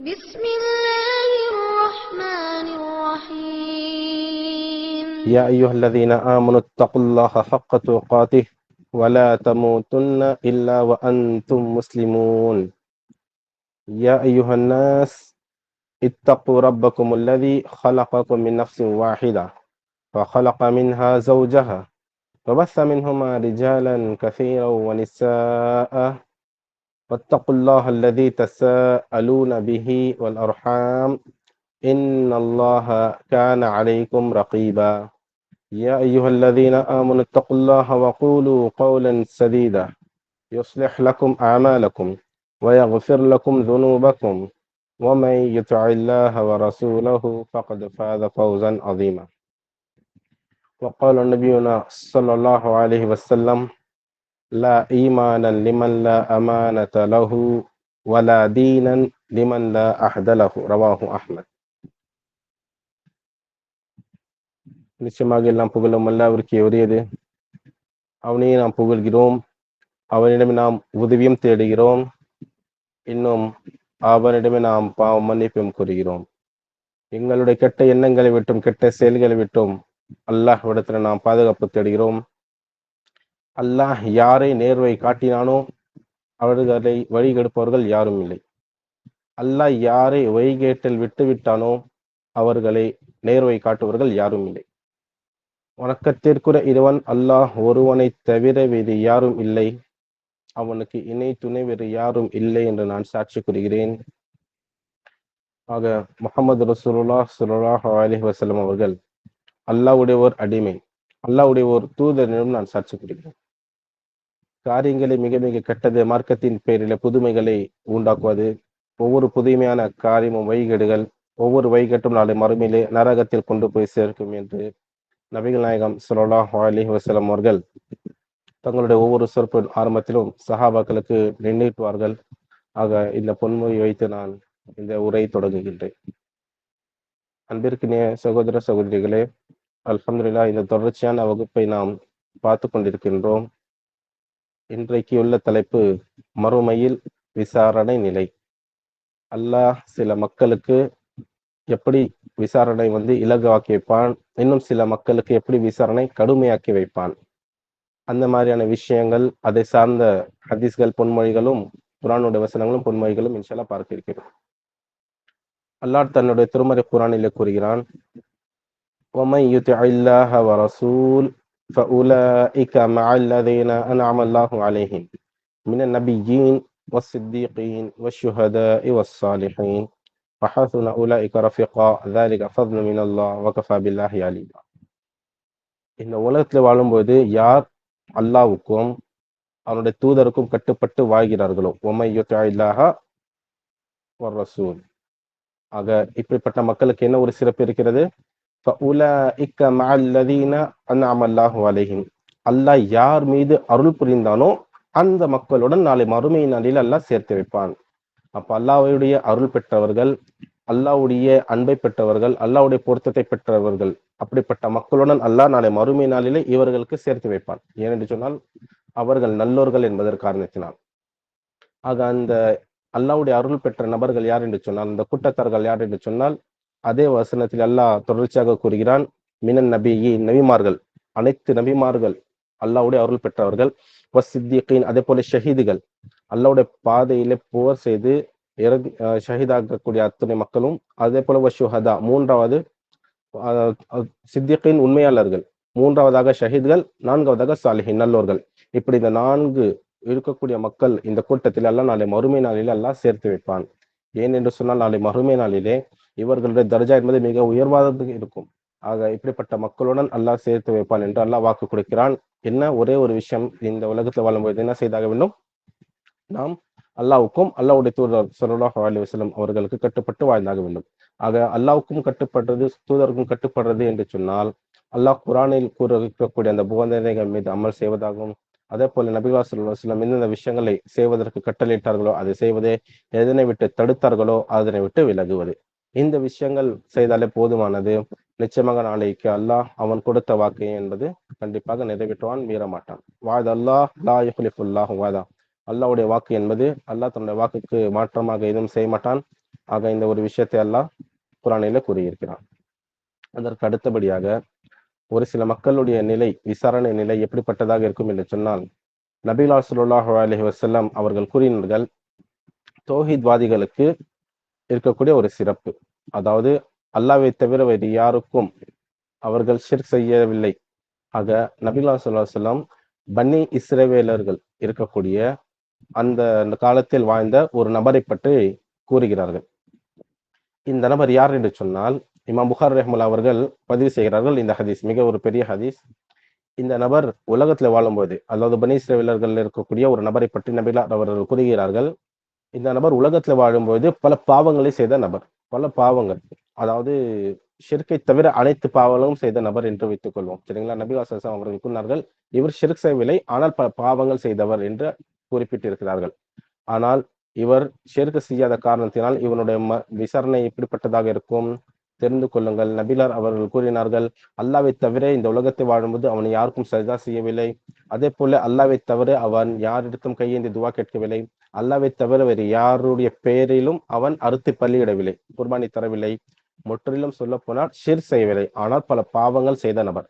بسم الله الرحمن الرحيم يا أيها الذين آمنوا اتقوا الله حق تقاته ولا تموتن إلا وأنتم مسلمون يا أيها الناس اتقوا ربكم الذي خلقكم من نفس واحدة وخلق منها زوجها وبث منهما رجالا كثيرا ونساء واتقوا الله الذي تساءلون به والأرحام إن الله كان عليكم رقيبا يا أيها الذين آمنوا اتقوا الله وقولوا قولا سديدا يصلح لكم أعمالكم ويغفر لكم ذنوبكم ومن يطع الله ورسوله فقد فاز فوزا عظيما وقال نبينا صلى الله عليه وسلم لا إيمان لمن لا أمانة له ولا دينا لمن لا أحد له رواه أحمد. நிச்சயமாக எல்லாம் புகழும் அல்லாஹ்விற்கே உரியது. அவனையே நாம் புகழ்கிறோம், அவனிடமே நாம் உதவியும் தேடுகிறோம், இன்னும் அவனிடமே நாம் பாவ மன்னிப்பும் கூறுகிறோம். எங்களுடைய கெட்ட எண்ணங்களை விட்டும் கெட்ட செயல்களை விட்டும் அல்லாஹ்விடத்தில் நாம் பாதுகாப்பு தேடுகிறோம். அல்லாஹ் யாரை நேர்வை காட்டினானோ அவர்களை வழிகெடுப்பவர்கள் யாரும் இல்லை. அல்லாஹ் யாரை வழிகேட்டில் விட்டுவிட்டானோ அவர்களை நேர்வை காட்டுவர்கள் யாரும் இல்லை. வணக்கத்திற்குரிய இறைவன் அல்லாஹ் ஒருவனை தவிர வேறு யாரும் இல்லை, அவனுக்கு இணை துணை வேறு யாரும் இல்லை என்று நான் சாட்சி கூறுகிறேன். ஆக முஹம்மது ரசூலுல்லாஹ் ஸல்லல்லாஹு அலைஹி வஸல்லம் அவர்கள் அல்லாஹ்வுடைய ஒரு அடிமை, அல்லாஹ்வுடைய ஒரு தூதர் என்றும் நான் சாட்சி கூறுகிறேன். காரியங்களை மிக மிக கெட்டது, மார்க்கத்தின் பெயரில் புதுமைகளை உண்டாக்குவது, ஒவ்வொரு புதுமையான காரியமும் வழிகேடுகள், ஒவ்வொரு வழிகட்டும் நாளை மறுமையிலே நரகத்தில் கொண்டு போய் சேர்க்கும் என்று நபிகள் நாயகம் ஸல்லல்லாஹு அலைஹி வஸல்லம் அவர்கள் தங்களுடைய ஒவ்வொரு சொற்ப ஆரம்பத்திலும் சஹாபாக்களுக்கு நினைவூட்டுவார்கள். ஆக இந்த பொன்மொழி வைத்து நான் இந்த உரை தொடங்குகின்றேன். அன்பிற்கினிய சகோதர சகோதரிகளே, அல்ஹம்துலில்லாஹ், இந்த தொடர்ச்சியான வகுப்பை நாம் பார்த்து கொண்டிருக்கின்றோம். இன்றைக்கு உள்ள தலைப்பு மறுமையில் விசாரணை நிலை. அல்லாஹ் சில மக்களுக்கு எப்படி விசாரணை இலகுவாக்கி வைப்பான், இன்னும் சில மக்களுக்கு எப்படி விசாரணை கடுமையாக்கி வைப்பான். அந்த மாதிரியான விஷயங்கள், அதை சார்ந்த ஹதீஸ்கள், பொன்மொழிகளும் குர்ஆனுடைய வசனங்களும் பொன்மொழிகளும் இன்ஷா அல்லாஹ் பார்க்க இருக்கிறோம். அல்லாஹ் தன்னுடைய திருமறை குர்ஆனிலே கூறுகிறான், وَمَن يُطِعِ اللَّهَ وَرَسُولَهُ فَأُولَئِكَ مَعَ الَّذِينَ أَنْعَمَ اللَّهُ عَلَيْهِمْ مِنَ النَّبِيِّينَ وَالصِّدِّيقِينَ وَالشُّهَدَاءِ وَالصَّالِحِينَ وَحَسُنَ أُولَئِكَ رَفِيقًا ذَلِكَ فَضْلٌ مِنَ اللَّهِ وَكَفَى بِاللَّهِ عَلِيمًا. இந்த உலகத்தில் வாழும்போது யார் அல்லாஹ்வுக்கும் அவனுடைய தூதருக்கும் கட்டுப்பட்டு வாழ்கிறார்களோ, وَمَن يُطِعِ اللَّهَ وَالرَّسُولَ, ஆக இப்படிப்பட்ட மக்களுக்கு என்ன ஒரு சிறப்பு இருக்கிறது? فَأُولَئِكَ مَعَ الَّذِينَ أَنْعَمَ اللَّهُ عَلَيْهِمْ, அல்லாஹ் யார் மீது அருள் புரிந்தானோ அந்த மக்களுடன் நாளை மறுமை நாளில் அல்லாஹ் சேர்த்து வைப்பான். அப்ப அல்லாஹ்வுடைய அருள் பெற்றவர்கள், அல்லாஹ்வுடைய அன்பை பெற்றவர்கள், அல்லாஹ்வுடைய பொருத்தத்தை பெற்றவர்கள், அப்படிப்பட்ட மக்களுடன் அல்லாஹ் நாளை மறுமை நாளிலே இவர்களுக்கு சேர்த்து வைப்பான். ஏனென்று சொன்னால் அவர்கள் நல்லோர்கள் என்பதற்கு காரணத்தினால். ஆக அந்த அல்லாஹ்வுடைய அருள் பெற்ற நபர்கள் யார் என்று சொன்னால், அந்த கூட்டத்தார்கள் யார் என்று சொன்னால், அதே வசனத்தில் அல்லாஹ் தொடர்ச்சியாக கூறுகிறான், மினன் நபியி, நபிமார்கள், அனைத்து நபிமார்கள் அல்லாஹ்வுடைய அருள் பெற்றவர்கள், வஸ்ஸித்தீகீன், அதே போல ஷஹீதுகள், அல்லாஹ்வுடைய பாதையிலே போர் செய்து ஷஹீதாகக்கூடிய அத்தனை மக்களும், அதே போல வஷுஹதா, மூன்றாவது சித்திகீன் உண்மையாளர்கள், மூன்றாவதாக ஷஹீத்கள், நான்காவதாக சாலிஹீன் நல்லோர்கள். இப்படி இந்த நான்கு இருக்கக்கூடிய மக்கள் இந்த கூட்டத்தில் எல்லாம் நாளை மறுமை நாளிலே அல்லாஹ் சேர்த்து வைப்பான். ஏன் என்று சொன்னால் நாளை மறுமை நாளிலே இவர்களுடைய தர்ஜா என்பது மிக உயர்வானது இருக்கும். ஆக இப்படிப்பட்ட மக்களுடன் அல்லாஹ் சேர்த்து வைப்பான் என்று அல்லாஹ் வாக்கு கொடுக்கிறான். என்ன ஒரே ஒரு விஷயம், இந்த உலகத்தில் வாழும்போது என்ன செய்தாக வேண்டும்? நாம் அல்லாஹ்வுக்கும் அல்லாஹ்வுடைய தூதர் ஸல்லல்லாஹு அலைஹி வஸல்லம் அவர்களுக்கு கட்டுப்பட்டு வாழ்ந்தாக வேண்டும். ஆக அல்லாஹ்வுக்கும் கட்டுப்படுறது, தூதருக்கும் கட்டுப்படுறது என்று சொன்னால், அல்லாஹ் குர்ஆனில் கூறக்கூடிய அந்த போதனைகள் மீது அமல் செய்வதாகவும், அதே போல நபிகள் ஸல்லல்லாஹு அலைஹி வஸல்லம் எந்தெந்த விஷயங்களை செய்வதற்கு கட்டளையிட்டார்களோ அதை செய்வதே, எதனை விட்டு தடுத்தார்களோ அதனை விட்டு விலகுவது. இந்த விஷயங்கள் செய்தாலே போதுமானது. நிச்சயமாக நாளைக்கு அல்லாஹ் அவன் கொடுத்த வாக்கு என்பது கண்டிப்பாக நிறைவேற்றுவான், மீறமாட்டான். வாதல்லாஹ் லா யுக்லிஃபுல்லாஹு வாதா, அல்லாஹ்வுடைய வாக்கு என்பது அல்லாஹ் தன்னுடைய வாக்குக்கு மாற்றமாக எதுவும் செய்ய மாட்டான். ஆக இந்த ஒரு விஷயத்தை அல்லாஹ் குர்ஆனிலே கூறியிருக்கிறான். அதற்கு அடுத்தபடியாக ஒரு சில மக்களுடைய நிலை, விசாரணை நிலை எப்படிப்பட்டதாக இருக்கும் என்று சொன்னால், நபிகள் ஸல்லல்லாஹு அலைஹி வஸல்லம் அவர்கள் கூறினார்கள், தௌஹீத்வாதிகளுக்கு இருக்கக்கூடிய ஒரு சிறப்பு, அதாவது அல்லாஹ்வை தவிர வேறு யாருக்கும் அவர்கள் ஷிர்க் செய்யவில்லை. ஆக நபிகள் ஸல்லல்லாஹு அலைஹி வஸல்லம் பனி இஸ்ரவேலர்கள் இருக்கக்கூடிய அந்த காலத்தில் வாழ்ந்த ஒரு நபரை பற்றி கூறுகிறார்கள். இந்த நபர் யார் என்று சொன்னால், இமாம் புகாரி ரஹ்மத்துல்லாஹி அவர்கள் பதிவு செய்கிறார்கள். இந்த ஹதீஸ் மிக ஒரு பெரிய ஹதீஸ். இந்த நபர் உலகத்தில் வாழும்போது, அதாவது பனி இஸ்ரவேலர்கள் இருக்கக்கூடிய ஒரு நபரை பற்றி நபிகள் அவர்கள் கூறுகிறார்கள். இந்த நபர் உலகத்தில் வாழும்போது பல பாவங்களை செய்த நபர், பல பாவங்கள், அதாவது ஷிர்கை தவிர அனைத்து பாவங்களும் செய்த நபர் என்று வைத்துக் கொள்வோம். சரிங்களா? நபிகள் ஸல்லல்லாஹு அலைஹி வஸல்லம் அவர்கள் கூறினார்கள், இவர் ஷிர்க் செய்யவில்லை, ஆனால் பல பாவங்கள் செய்தவர் என்று குறிப்பிட்டிருக்கிறார்கள். ஆனால் இவர் ஷிர்க் செய்யாத காரணத்தினால் இவனுடைய விசாரணை எப்படிப்பட்டதாக இருக்கும் தெரிந்து கொள்ளுங்கள். நபிலார் அவர்கள் கூறினார்கள், அல்லாஹ்வை தவிர இந்த உலகத்தை வாழும்போது அவன் யாருக்கும் சஜ்தா செய்யவில்லை. அதே போல அல்லாஹ்வை தவிர அவன் யாரிடத்தும் கையேந்தி துவா கேட்கவில்லை. அல்லாஹ்வை தவிர வேறு யாருடைய பெயரிலும் அவன் அறுத்து பலியிடவில்லை, குர்பானி தரவில்லை. முற்றிலும் சொல்ல போனால் ஷிர்க் செய்யவில்லை, ஆனால் பல பாவங்கள் செய்த நபர்.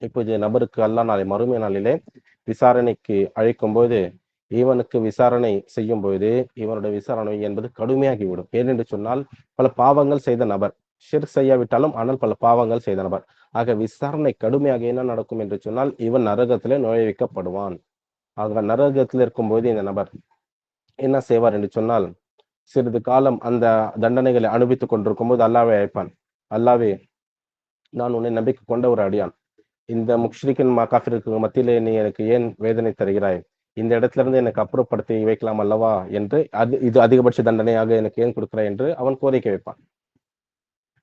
இப்போது நபருக்கு அல்லாஹ் நாளை மறுமை நாளிலே விசாரணைக்கு அழைக்கும் போது, இவனுக்கு விசாரணை செய்யும் போது இவனுடைய விசாரணை என்பது கடுமையாகிவிடும். ஏனென்று சொன்னால் பல பாவங்கள் செய்த நபர், ஷிர்க் செய்யாவிட்டாலும் ஆனால் பல பாவங்கள் செய்த நபர். ஆக விசாரணை கடுமையாக என்ன நடக்கும் என்று சொன்னால், இவன் நரகத்திலே நுழைவிக்கப்படுவான். ஆக நரகத்தில் இருக்கும்போது இந்த நபர் என்ன செய்வார் என்று சொன்னால், சிறிது காலம் அந்த தண்டனைகளை அனுபவித்துக் கொண்டிருக்கும் போது அல்லாஹ்வை அழைப்பான். அல்லாஹ்வே, நான் உன்னை நம்பிக்கை கொண்ட ஒரு அடியான், இந்த முஷ்ரிக்கின் காஃபிருக்கு மத்தியிலே நீ எனக்கு ஏன் வேதனை தருகிறாய்? இந்த இடத்துல இருந்து எனக்கு அப்புறப்படுத்தி வைக்கலாம் அல்லவா என்று, இது அதிகபட்ச தண்டனையாக எனக்கு ஏன் கொடுக்கிறாய் என்று அவன் கோரிக்கை வைப்பான்.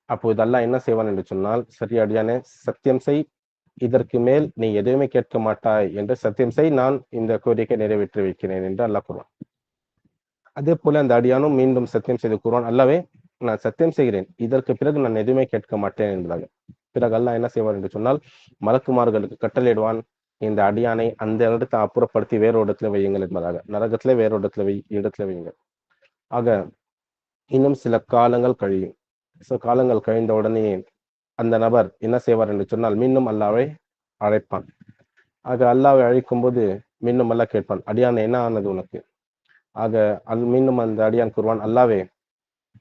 அப்போது அல்லாஹ் என்ன செய்வான் என்று சொன்னால், சரி அடியானே, சத்தியம் செய், இதற்கு மேல் நீ எதுவுமே கேட்க மாட்டாய் என்று சத்தியம் செய், நான் இந்த கோரிக்கை நிறைவேற்றி வைக்கிறேன் என்று அல்லாஹ் கூறுவான். அதே போல அந்த அடியானும் மீண்டும் சத்தியம் செய்து கூறுவான், அல்லாஹ்வே, நான் சத்தியம் செய்கிறேன், இதற்கு பிறகு நான் எதுவுமே கேட்க மாட்டேன் என்பதாக. பிறகு அல்லாஹ் என்ன செய்வார் என்று சொன்னால், மலக்குமார்களுக்கு கட்டளையிடுவான், இந்த அடியானை அந்த இடத்தை அப்புறப்படுத்தி வேறு இடத்துல வையுங்கள் என்பதாக. நரகத்திலே வேறு இடத்துல வையுங்கள். ஆக இன்னும் சில காலங்கள் கழியும். சில காலங்கள் கழிந்த உடனே அந்த நபர் என்ன செய்வார் என்று சொன்னால், மீண்டும் அல்லாஹ்வை அழைப்பான். ஆக அல்லாஹ்வை அழைக்கும் போது மீண்டும் அல்லாஹ் கேட்பான், அடியான் என்ன ஆனது உனக்கு? ஆக மீண்டும் அந்த அடியான் கூறுவான், அல்லாஹ்வே,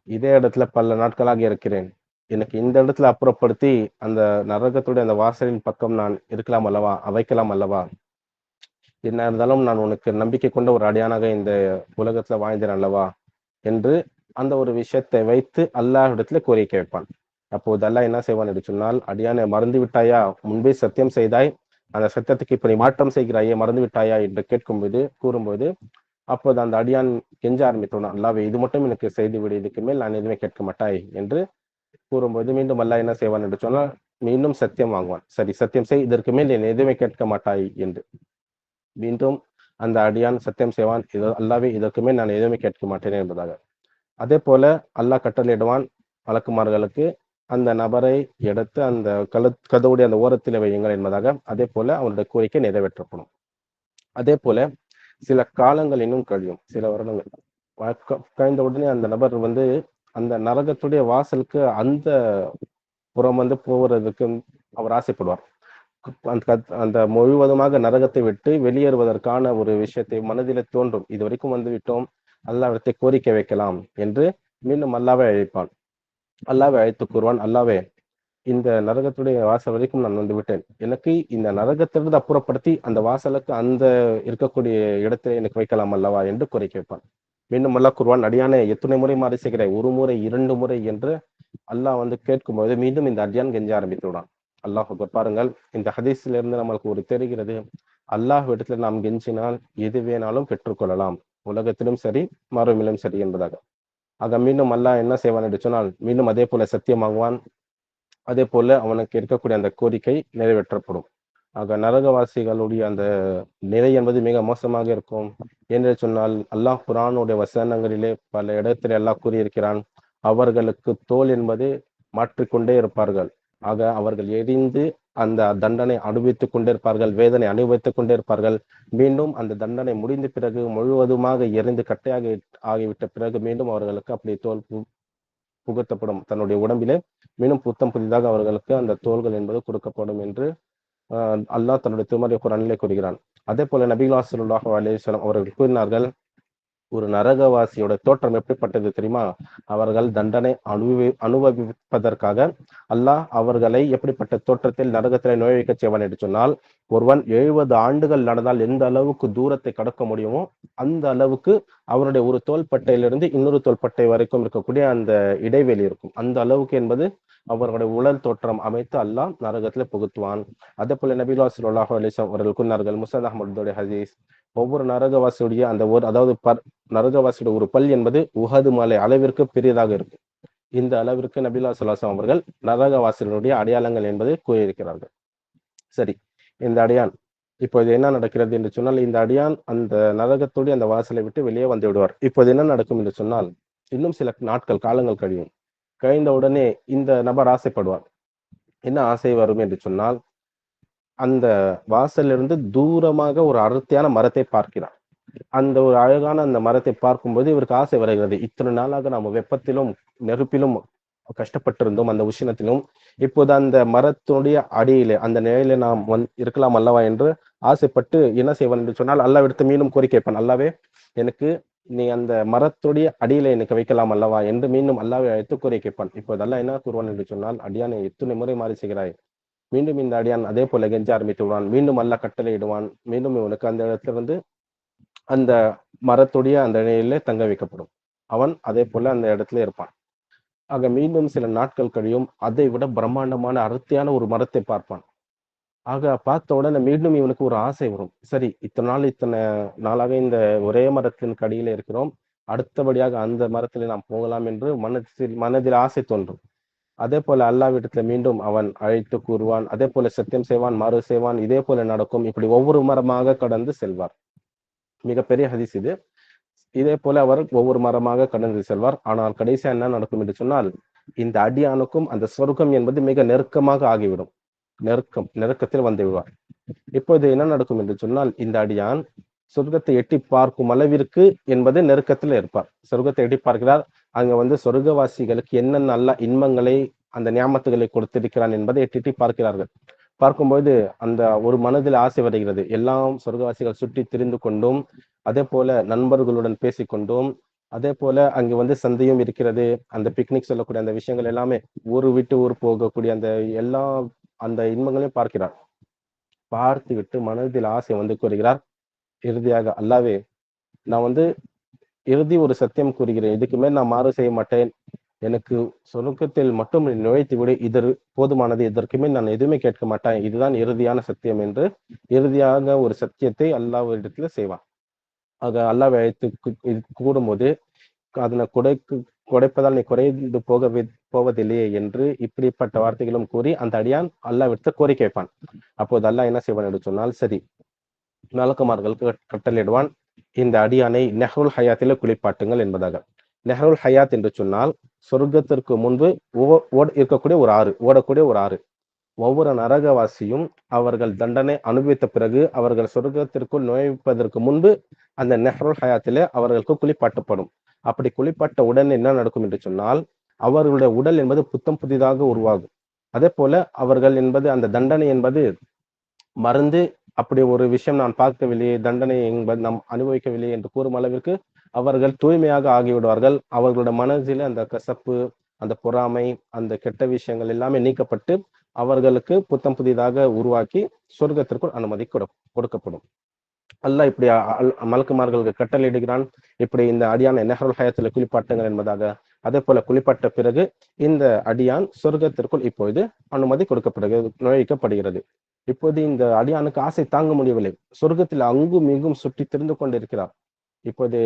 இதே இடத்துல பல நாட்களாக இருக்கிறேன், எனக்கு இந்த இடத்துல அப்புறப்படுத்தி அந்த நரகத்துடைய அந்த வாசலின் பக்கம் நான் இருக்கலாம் அல்லவா, வைக்கலாம் அல்லவா? என்ன இருந்தாலும் நான் உனக்கு நம்பிக்கை கொண்ட ஒரு அடியானாக இந்த உலகத்துல வாழ்ந்தேன் அல்லவா என்று அந்த ஒரு விஷயத்தை வைத்து அல்லாஹ் இடத்துல கோரிக்கை வைப்பான். அப்போது அல்லாஹ் என்ன செய்வான் என்று சொன்னால், அடியானை மறந்து விட்டாயா? முன்பே சத்தியம் செய்தாய், அந்த சத்தியத்துக்கு இப்ப நீ மாற்றம் செய்கிறாயே, மறந்து விட்டாயா என்று கூறும்போது அப்போது அந்த அடியான் கெஞ்ச ஆரம்பித்தான், அல்லாஹ்வே, இது மட்டும் எனக்கு செய்து விடு, இதுக்கு மேல் நான் எதுவுமே கேட்க மாட்டாய் என்று கூறும்போது மீண்டும் அல்லாஹ் என்ன செய்வான் என்று சொன்னால், மீண்டும் சத்தியம் வாங்குவான். சரி, சத்தியம் செய், இதற்கு மேல் நீ எதுவுமே கேட்க மாட்டாய் என்று. மீண்டும் அந்த அடியான் சத்தியம் செய்வான், அல்லாஹ்வே, இதற்கு மேல் நான் எதுவுமே கேட்க மாட்டேன் என்பதாக. அதே போல அல்லாஹ் கட்டளையிடுவான் மலக்குமார்களுக்கு, அந்த நபரை எடுத்து அந்த கதவுடைய அந்த ஓரத்தில் வையுங்கள் என்பதாக. அதே போல அவனுடைய கோரிக்கை நிறைவேற்றப்படும். அதே போல சில காலங்கள் இன்னும் கழியும், சில வருடங்கள் கழிந்த உடனே அந்த நபர் அந்த நரகத்துடைய வாசலுக்கு அந்த புறம் போவதற்கு அவர் ஆசைப்படுவார். அந்த முழுவதுமாக நரகத்தை விட்டு வெளியேறுவதற்கான ஒரு விஷயத்தை மனதிலே தோன்றும், இது வரைக்கும் விட்டோம், அல்லாஹ்விடத்தை கோரிக்கை வைக்கலாம் என்று மீண்டும் அல்லாஹ்வை அழைப்பான். அல்லாஹ்வை அழைத்து கூறுவான், அல்லாஹ்வே, இந்த நரகத்துடைய வாசல் வரைக்கும் நான் விட்டேன், எனக்கு இந்த நரகத்திலிருந்து அப்புறப்படுத்தி அந்த வாசலுக்கு அந்த இருக்கக்கூடிய இடத்துல எனக்கு வைக்கலாம் அல்லவா என்று கோரிக்கை வைப்பான். மீண்டும் அல்லாஹ் கூறுவான், அடியானே, எத்தனை முறை மாறி செய்கிறாய்? ஒரு முறை, 2 முறை என்று அல்லாஹ் கேட்கும்போது மீண்டும் இந்த அடியான் கெஞ்ச ஆரம்பித்து விடான். அல்லாஹ் பாருங்கள், இந்த ஹதீஸ்ல இருந்து நம்மளுக்கு ஒரு தெரிகிறது, அல்லாஹ் இடத்துல நாம் கெஞ்சினால் எது வேணாலும் பெற்றுக்கொள்ளலாம், உலகத்திலும் சரி மறுமையிலும் சரி என்பதாக. ஆக மீண்டும் அல்லாஹ் என்ன செய்வான் என்று சொன்னால், மீண்டும் அதே போல சத்தியமாகுவான். அதே போல அவனுக்கு இருக்கக்கூடிய அந்த கோரிக்கை நிறைவேற்றப்படும். ஆக நரகவாசிகளுடைய அந்த நிலை என்பது மிக மோசமாக இருக்கும். என்று சொன்னால், அல்லாஹ் குர்ஆனுடைய வசனங்களிலே பல இடத்தில் அல்லாஹ் கூறியிருக்கிறான், அவர்களுக்கு தோல் என்பது மாற்றிக்கொண்டே இருப்பார்கள். ஆக அவர்கள் எரிந்து அந்த தண்டனை அனுபவித்துக் கொண்டிருப்பார்கள், வேதனை அனுபவித்துக் கொண்டிருப்பார்கள். மீண்டும் அந்த தண்டனை முடிந்த பிறகு முழுவதுமாக எரிந்து கட்டையாக ஆகிவிட்ட பிறகு மீண்டும் அவர்களுக்கு அப்படி தோல் புகுத்தப்படும். தன்னுடைய உடம்பிலே மீண்டும் புத்தம் புதிதாக அவர்களுக்கு அந்த தோள்கள் என்பது கொடுக்கப்படும் என்று அல்லாஹ் தன்னுடைய திருமறை குர்ஆனிலே கூறுகிறான். அதே போல நபிகள் ஸல்லல்லாஹு அலைஹி வஸல்லம் அவர்கள் கூறினார்கள், ஒரு நரகவாசியோட தோற்றம் எப்படிப்பட்டது தெரியுமா? அவர்கள் தண்டனை அனுபவிப்பதற்காக அல்லாஹ் அவர்களை எப்படிப்பட்ட தோற்றத்தில் நரகத்திலே நுழைவிக்க செய்வான் என்று சொன்னால், ஒருவன் 70 ஆண்டுகள் நடந்தால் எந்த அளவுக்கு தூரத்தை கடக்க முடியுமோ அந்த அளவுக்கு அவருடைய ஒரு தோள்பட்டையிலிருந்து இன்னொரு தோள்பட்டை வரைக்கும் இருக்கக்கூடிய அந்த இடைவெளி இருக்கும். அந்த அளவுக்கு என்பது அவர்களுடைய உடல் தோற்றம் அமைத்து அல்லாஹ் நரகத்திலே புகுத்துவான். அதே போல நபிகள் ஸல்லல்லாஹு அலைஹி வஸல்லம் அவர்கள் கூறினார்கள், முஸ்னத் அஹ்மதுடைய ஹதீஸ், ஒவ்வொரு நரகவாசியுடைய அந்த அதாவது நரகவாசியுடைய ஒரு பல் என்பது உஹது மலை அளவிற்கு பெரியதாக இருக்கும். இந்த அளவிற்கு நபிகள் ஸல்லல்லாஹு அலைஹி வஸல்லம் அவர்கள் நரகவாசிகளுடைய அடையாளங்கள் என்பதை கூறியிருக்கிறார்கள். சரி, இந்த அடியான் இப்போது என்ன நடக்கிறது என்று சொன்னால், இந்த அடியான் அந்த நரகத்துடைய அந்த வாசலை விட்டு வெளியே வந்து விடுவார். இப்போது என்ன நடக்கும் என்று சொன்னால், இன்னும் சில நாட்கள் காலங்கள் கழியும். கழிந்த உடனே இந்த நபர் ஆசைப்படுவார். என்ன ஆசை வரும் என்று சொன்னால், அந்த வாசலிலிருந்து தூரமாக ஒரு அடர்த்தியான மரத்தை பார்க்கிறார். அந்த ஒரு அழகான அந்த மரத்தை பார்க்கும்போது இவருக்கு ஆசை வருகிறது. இத்தனை நாளாக நாம் வெப்பத்திலும் நெருப்பிலும் கஷ்டப்பட்டிருந்தோம், அந்த உஷ்ணத்திலும். இப்போது அந்த மரத்துடைய அடியிலே அந்த நிலையில நாம் இருக்கலாம் அல்லவா என்று ஆசைப்பட்டு என்ன செய்வான் என்று சொன்னால், அல்லாஹ்விடத்து மீண்டும் கோரிக்கை கேட்பான், அல்லாவே எனக்கு நீ அந்த மரத்துடைய அடியில எனக்கு வைக்கலாம் அல்லவா என்று மீண்டும் அல்லாஹ்வை அழைத்து கோரிக்கை கேட்பான். இப்போது அல்லாஹ் என்ன கூறுவான் என்று சொன்னால், அடியானை எத்தனை முறை மாறி செய்கிறாய்? மீண்டும் இந்த அடியான் அதே போல கெஞ்ச ஆரம்பித்து விடுவான். மீண்டும் அல்லாஹ் கட்டளை இடுவான். மீண்டும் இவனுக்கு அந்த இடத்துல இருந்து அந்த மரத்துடைய அந்த நிலையிலே தங்க வைக்கப்படும். அவன் அதே போல அந்த இடத்துல இருப்பான். ஆக மீண்டும் சில நாட்கள் கழியும். அதை விட பிரம்மாண்டமான அடர்த்தியான ஒரு மரத்தை பார்ப்பான். ஆக பார்த்த உடனே மீண்டும் இவனுக்கு ஒரு ஆசை வரும். சரி, இத்தனை நாளாக இந்த ஒரே மரத்தின் கடியில இருக்கிறோம், அடுத்தபடியாக அந்த மரத்திலே நாம் போகலாம் என்று மனதில் ஆசை தோன்றும். அதே போல அல்லாஹ்விடத்துல மீண்டும் அவன் அழைத்து கூறுவான். அதே போல சத்தியம் செய்வான், மாறு செய்வான். இதே போல நடக்கும். இப்படி ஒவ்வொரு மரமாக கடந்து செல்வார். மிகப்பெரிய ஹதீஸ் இது. இதே போல அவர் ஒவ்வொரு மரமாக கடந்து செல்வார். ஆனால் கடைசியா என்ன நடக்கும் என்று சொன்னால், இந்த அடியானுக்கும் அந்த சொர்க்கம் என்பது மிக நெருக்கமாக ஆகிவிடும். நெருக்கத்தில் வந்து விடுவார். இப்போது என்ன நடக்கும் என்று சொன்னால், இந்த அடியான் சொர்க்கத்தை எட்டி பார்க்கும் அளவிற்கு என்பது நெருக்கத்தில் இருப்பார். சொர்க்கத்தை எட்டி பார்க்கிறார். அங்க சொர்க்கவாசிகளுக்கு என்னென்ன நல்ல இன்பங்களை அந்த நியாமத்துகளை கொடுத்திருக்கிறான் என்பதை எட்டி பார்க்கிறார்கள். பார்க்கும்போது அந்த ஒரு மனதில் ஆசை வருகிறது. எல்லாம் சொர்க்கவாசிகள் சுற்றி திரிந்து கொண்டும், அதே போல நண்பர்களுடன் பேசிக்கொண்டும், அதே போல அங்கு சந்தையும் இருக்கிறது. அந்த பிக்னிக் சொல்லக்கூடிய அந்த விஷயங்கள் எல்லாமே, ஊரு விட்டு ஊர் போகக்கூடிய அந்த எல்லா அந்த இன்பங்களையும் பார்க்கிறார். பார்த்து விட்டு மனதில் ஆசை கூறுகிறார். இறுதியாக, அல்லாவே நான் இறுதி ஒரு சத்தியம் கூறுகிறேன், இதுக்கு மேல் நான் மாறு செய்ய மாட்டேன். எனக்கு சொர்க்கத்தில் மட்டும் நுழைத்து விடு, இது போதுமானது. இதற்கு மேல் நான் எதுவுமே கேட்க மாட்டேன். இதுதான் இறுதியான சத்தியம் என்று இறுதியாக ஒரு சத்தியத்தை அல்லாஹ்விடத்துல செய்வான். ஆக அல்லாஹ்வை அழைத்து கூடும்போது, அதனை குடைப்பதால் நீ குறைந்து போவதில்லையே என்று இப்படிப்பட்ட வார்த்தைகளும் கூறி அந்த அடியான் அல்லாஹ்விடத்துல கோரிக்கை வைப்பான். அப்போது அல்லாஹ் என்ன செய்வான் என்று சொன்னால், சரி, மலக்குமார்களுக்கு கட்டளையிடுவான், இந்த அடியானை நெஹ்ருல் ஹயாத்தில குளிப்பாட்டுங்கள் என்பதாக. நெஹ்ருல் ஹயாத் என்று சொன்னால், சொர்க்கத்திற்கு முன்பு இருக்கக்கூடிய ஒரு ஆறு, ஓடக்கூடிய ஒரு ஆறு. ஒவ்வொரு நரகவாசியும் அவர்கள் தண்டனை அனுபவித்த பிறகு அவர்கள் சொர்க்கத்திற்குள் நுழைப்பதற்கு முன்பு அந்த நெஹ்ருல் ஹயாத்திலே அவர்களுக்கு குளிப்பாட்டப்படும். அப்படி குளிப்பாட்ட உடனே என்ன நடக்கும் என்று சொன்னால், அவர்களுடைய உடல் என்பது புத்தம் புதிதாக உருவாகும். அதே போல அவர்கள் என்பது அந்த தண்டனை என்பது மறந்து, அப்படி ஒரு விஷயம் நான் பார்க்கவில்லையே, தண்டனை என்பது நாம் அனுபவிக்கவில்லை என்று கூறும் அளவிற்கு அவர்கள் தூய்மையாக ஆகிவிடுவார்கள். அவர்களுடைய மனதில் அந்த கசப்பு, அந்த பொறாமை, அந்த கெட்ட விஷயங்கள் எல்லாமே நீக்கப்பட்டு அவர்களுக்கு புத்தம் புதிதாக உருவாக்கி சொர்க்கத்திற்குள் அனுமதி கொடுக்கப்படும். அல்லாஹ் இப்படி மலக்குமார்களுக்கு கட்டளையிடுகிறான், இப்படி இந்த அடியான் நெஹ்ருல் ஹயாத்தில் குளிப்பாட்டுங்கள் என்பதாக. அதே போல குளிப்பாட்ட பிறகு இந்த அடியான் சொர்க்கத்திற்குள் இப்பொழுது அனுமதி கொடுக்கப்படுகிறது, நுழைக்கப்படுகிறது. இப்போது இந்த அடியானுக்கு ஆசை தாங்க முடியவில்லை. சொர்க்கத்தில் அங்கும் இங்கும் சுற்றி திரிந்து கொண்டிருக்கிறார். இப்போது